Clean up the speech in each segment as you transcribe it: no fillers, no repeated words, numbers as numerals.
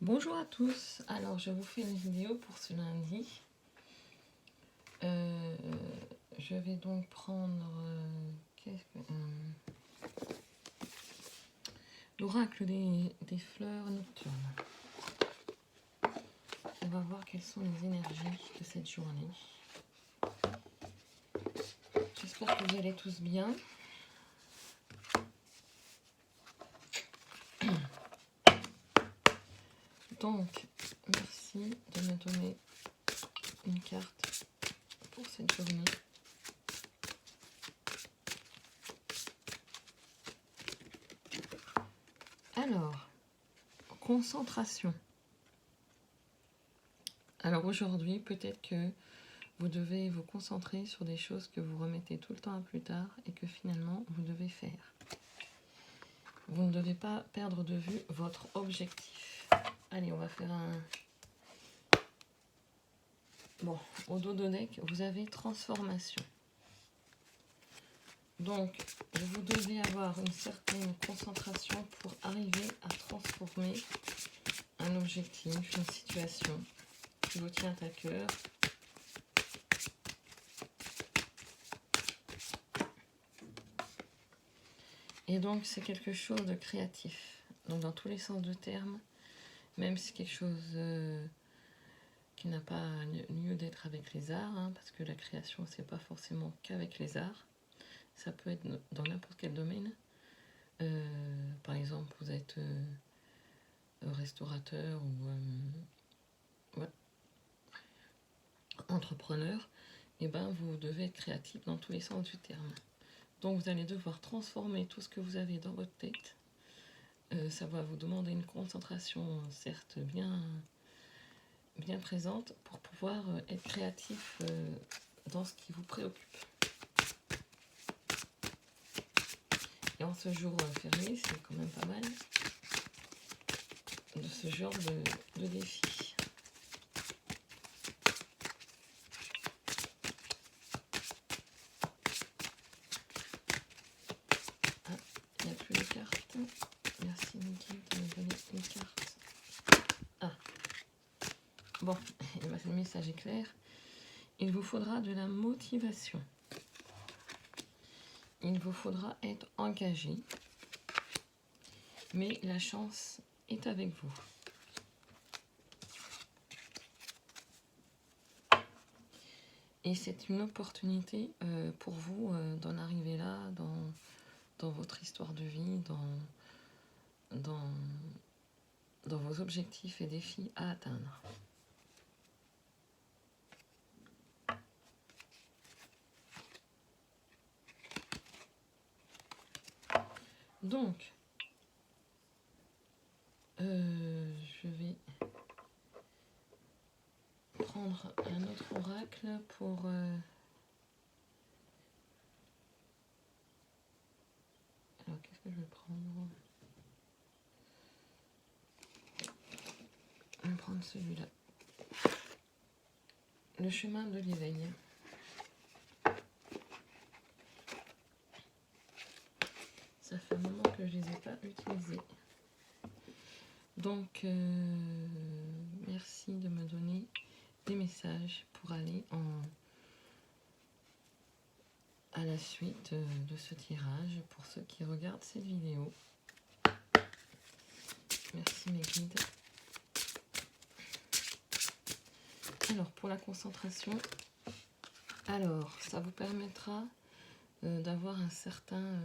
Bonjour à tous, alors je vous fais une vidéo pour ce lundi. Je vais donc prendre l'oracle des fleurs nocturnes. On va voir quelles sont les énergies de cette journée. J'espère que vous allez tous bien. Donc, merci de me donner une carte pour cette journée. Alors, concentration. Alors aujourd'hui, peut-être que vous devez vous concentrer sur des choses que vous remettez tout le temps à plus tard et que finalement vous devez faire. Vous ne devez pas perdre de vue votre objectif. Allez, on va faire un... Bon, au dos de deck, vous avez transformation. Donc, vous devez avoir une certaine concentration pour arriver à transformer un objectif, une situation qui vous tient à cœur. Et donc, c'est quelque chose de créatif. Donc, dans tous les sens du terme, même si c'est quelque chose qui n'a pas lieu d'être avec les arts, hein, parce que la création, c'est pas forcément qu'avec les arts. Ça peut être dans n'importe quel domaine. Par exemple, vous êtes restaurateur ou entrepreneur, et ben vous devez être créatif dans tous les sens du terme. Donc vous allez devoir transformer tout ce que vous avez dans votre tête. Ça va vous demander une concentration, certes bien présente, pour pouvoir être créatif dans ce qui vous préoccupe. Et en ce jour férié, c'est quand même pas mal de ce genre de défi. Ah, il n'y a plus de cartes. Merci Niki de me donner une carte. Ah, bon, le message est clair. Il vous faudra de la motivation. Il vous faudra être engagé. Mais la chance est avec vous. Et c'est une opportunité pour vous d'en arriver là, dans votre histoire de vie, dans vos objectifs et défis à atteindre. Donc, je vais prendre un autre oracle pour... Alors, qu'est-ce que je vais prendre? Je vais prendre celui-là. Le chemin de l'éveil. Ça fait un moment que je ne les ai pas utilisés. Donc, merci de me donner des messages pour aller à la suite de ce tirage pour ceux qui regardent cette vidéo. Merci mes guides. Alors, pour la concentration, alors, ça vous permettra d'avoir un certain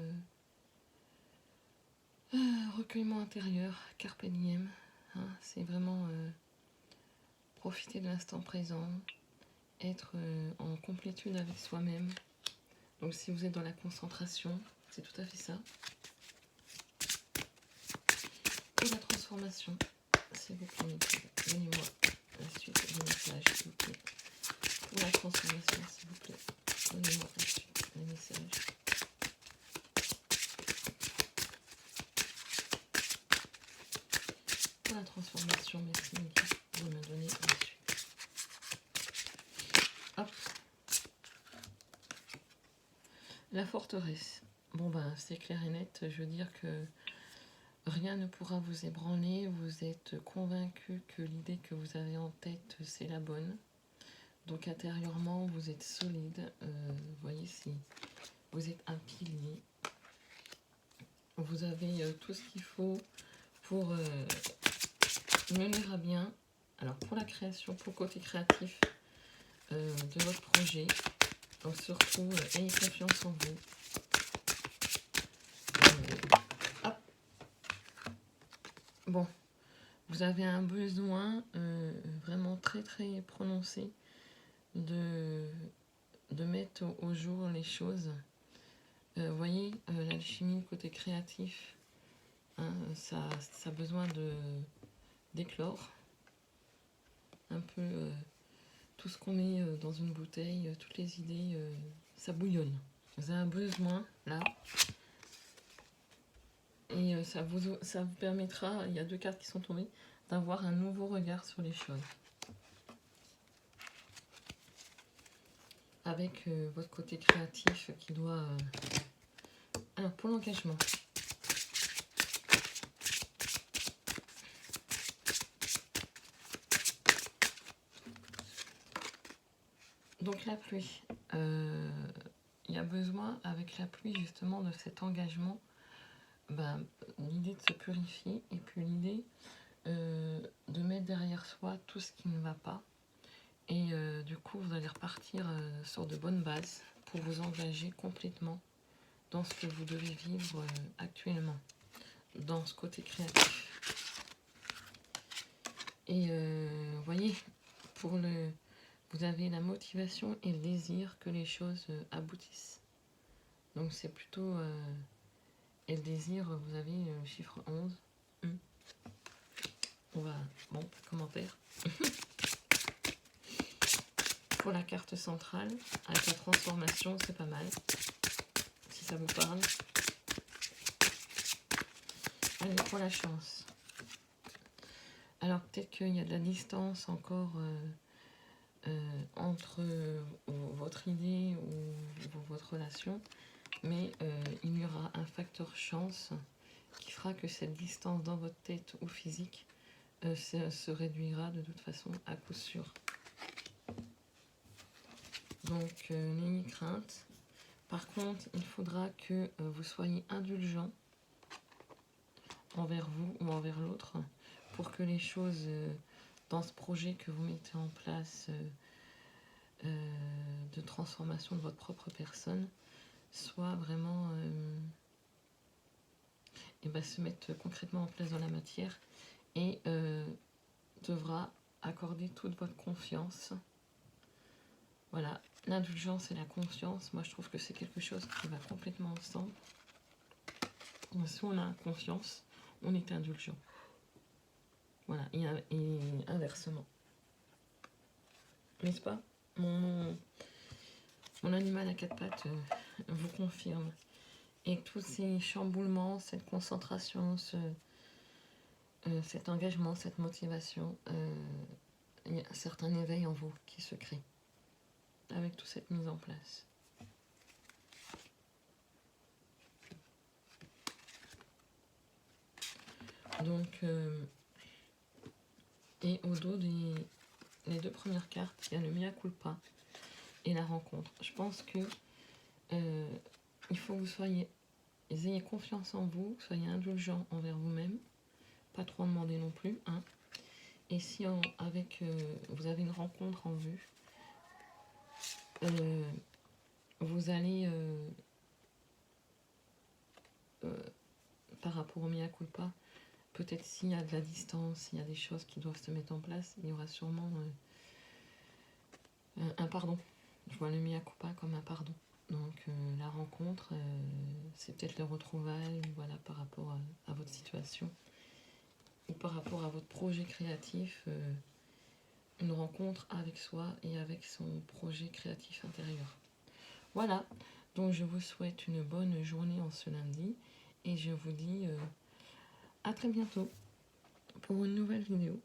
recueillement intérieur, carpe diem. Hein, c'est vraiment profiter de l'instant présent, être en complétude avec soi-même. Donc si vous êtes dans la concentration, c'est tout à fait ça. Et la transformation, s'il vous plaît, donnez-moi la suite des messages, s'il vous plaît. Pour la transformation, s'il vous plaît, donnez-moi la suite des messages. Pour la transformation, merci Niki de me donner la suite. Hop. La forteresse. Bon ben c'est clair et net, je veux dire que Rien ne pourra vous ébranler, vous êtes convaincu que l'idée que vous avez en tête, c'est la bonne. Donc intérieurement, vous êtes solide. Vous voyez, si vous êtes un pilier, vous avez tout ce qu'il faut pour mener à bien. Alors pour la création, pour le côté créatif de votre projet, donc surtout ayez confiance en vous. Bon, vous avez un besoin vraiment très très prononcé de mettre au jour les choses. Vous voyez, l'alchimie côté créatif, hein, ça a besoin d'éclore. Un peu tout ce qu'on met dans une bouteille, toutes les idées, ça bouillonne. Vous avez un besoin là. Et ça vous permettra, il y a 2 cartes qui sont tombées, d'avoir un nouveau regard sur les choses. Avec votre côté créatif qui doit... Alors, pour l'engagement. Donc, la pluie. Il y a besoin, avec la pluie, justement, de cet engagement. L'idée de se purifier et puis l'idée de mettre derrière soi tout ce qui ne va pas. Et du coup, vous allez repartir sur de bonnes bases pour vous engager complètement dans ce que vous devez vivre actuellement, dans ce côté créatif. Et vous voyez, vous avez la motivation et le désir que les choses aboutissent. Donc c'est plutôt... et le désir, vous avez le chiffre 11. On va... Bon, commentaire. Pour la carte centrale, avec la transformation, c'est pas mal. Si ça vous parle. Allez, pour la chance. Alors, peut-être qu'il y a de la distance encore entre votre idée ou votre relation. Mais il y aura un facteur chance qui fera que cette distance dans votre tête ou physique se réduira de toute façon à coup sûr. Donc, n'ayez crainte. Par contre, il faudra que vous soyez indulgent envers vous ou envers l'autre pour que les choses dans ce projet que vous mettez en place de transformation de votre propre personne soient vraiment se mettre concrètement en place dans la matière et devra accorder toute votre confiance. Voilà, l'indulgence et la confiance, moi je trouve que c'est quelque chose qui va complètement ensemble. Si on a confiance, on est indulgent. Voilà, et inversement. N'est-ce pas? Mon animal à 4 pattes vous confirme. Et tous ces chamboulements, cette concentration, cet engagement, cette motivation, il y a un certain éveil en vous qui se crée avec toute cette mise en place. Donc, et au dos des 2 premières cartes, il y a le mea culpa et la rencontre. Je pense que il faut que vous ayez confiance en vous, soyez indulgent envers vous-même, pas trop en demander non plus. Hein. Et si vous avez une rencontre en vue, vous allez, par rapport au mea culpa, peut-être s'il y a de la distance, s'il y a des choses qui doivent se mettre en place, il y aura sûrement un pardon. Je vois le mea culpa comme un pardon. Donc la rencontre, c'est peut-être le retrouvailles, voilà, par rapport à votre situation ou par rapport à votre projet créatif, une rencontre avec soi et avec son projet créatif intérieur. Voilà, donc je vous souhaite une bonne journée en ce lundi et je vous dis à très bientôt pour une nouvelle vidéo.